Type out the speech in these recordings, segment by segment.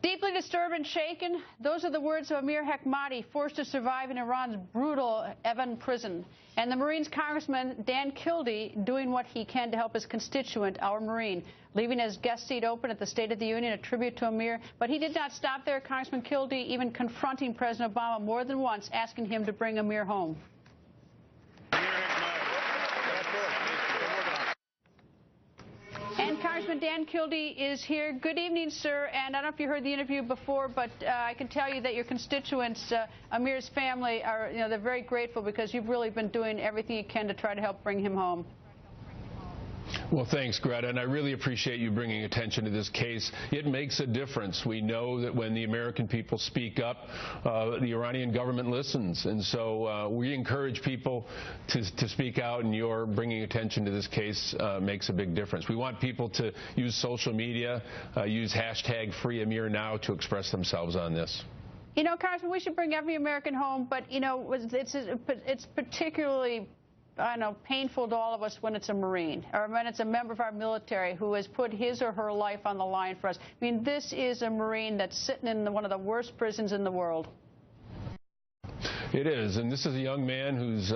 Deeply disturbed and shaken, those are the words of Amir Hekmati, forced to survive in Iran's brutal Evin prison. And the Marines Congressman Dan Kildee doing what he can to help his constituent, our Marine, leaving his guest seat open at the State of the Union, a tribute to Amir. But he did not stop there. Congressman Kildee even confronting President Obama more than once, asking him to bring Amir home. And Congressman Dan Kildee is here. Good evening, sir. And I don't know if you heard the interview before, but I can tell you that your constituents, Amir's family, are, they're very grateful because you've really been doing everything you can to try to help bring him home. Well, thanks, Greta, and I really appreciate you bringing attention to this case. It makes a difference. We know that when the American people speak up, the Iranian government listens, and so we encourage people to speak out, and your bringing attention to this case makes a big difference. We want people to use social media, use hashtag #FreeAmirNow to express themselves on this. Congressman, we should bring every American home, but, it's particularly painful to all of us when it's a Marine or when it's a member of our military who has put his or her life on the line for us. I mean, this is a Marine that's sitting in one of the worst prisons in the world. It is, and this is a young man who's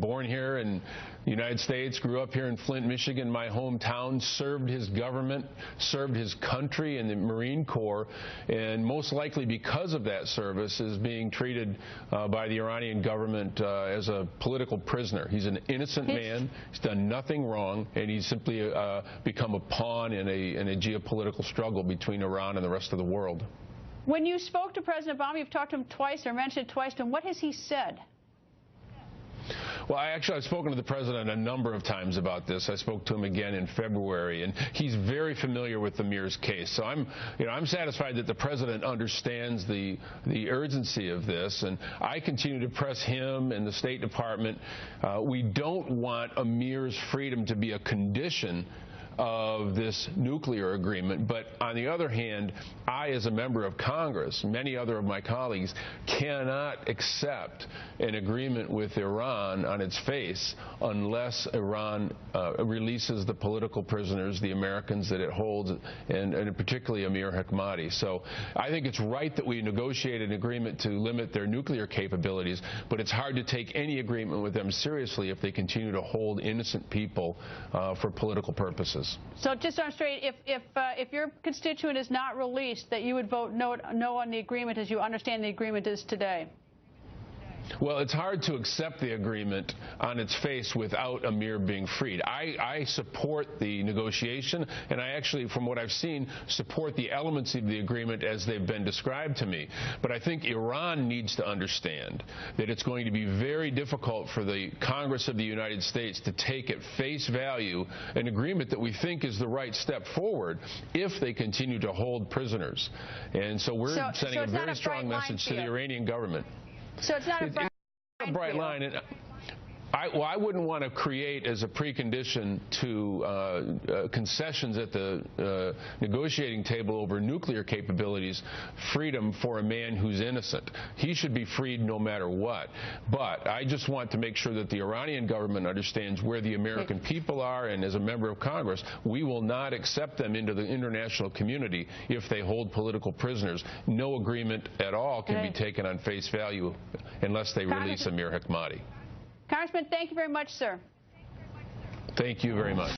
born here in the United States, grew up here in Flint, Michigan, my hometown, served his government, served his country in the Marine Corps, and most likely because of that service is being treated by the Iranian government as a political prisoner. He's an innocent man. He's done nothing wrong, and he's simply become a pawn in a geopolitical struggle between Iran and the rest of the world. When you spoke to President Obama, you've talked to him twice or mentioned it twice to him. What has he said? Well, I've spoken to the president a number of times about this. I spoke to him again in February, and he's very familiar with Amir's case. So I'm satisfied that the president understands the urgency of this, and I continue to press him and the State Department. We don't want Amir's freedom to be a condition of this nuclear agreement, but on the other hand, I, as a member of Congress, many other of my colleagues, cannot accept an agreement with Iran on its face unless Iran releases the political prisoners, the Americans that it holds, and particularly Amir Hekmati. So I think it's right that we negotiate an agreement to limit their nuclear capabilities, but it's hard to take any agreement with them seriously if they continue to hold innocent people for political purposes. So just so I'm straight, if your constituent is not released, that you would vote no on the agreement as you understand the agreement is today? Well, it's hard to accept the agreement on its face without Amir being freed. I support the negotiation, and I actually, from what I've seen, support the elements of the agreement as they've been described to me. But I think Iran needs to understand that it's going to be very difficult for the Congress of the United States to take at face value an agreement that we think is the right step forward if they continue to hold prisoners. And so we're sending a very strong message to the Iranian government. So it's not a bright line. And I wouldn't want to create as a precondition to concessions at the negotiating table over nuclear capabilities, freedom for a man who's innocent. He should be freed no matter what. But I just want to make sure that the Iranian government understands where the American people are, and as a member of Congress, we will not accept them into the international community if they hold political prisoners. No agreement at all can be taken on face value unless they release Amir Hekmati. Congressman, thank you very much, sir. Thank you very much.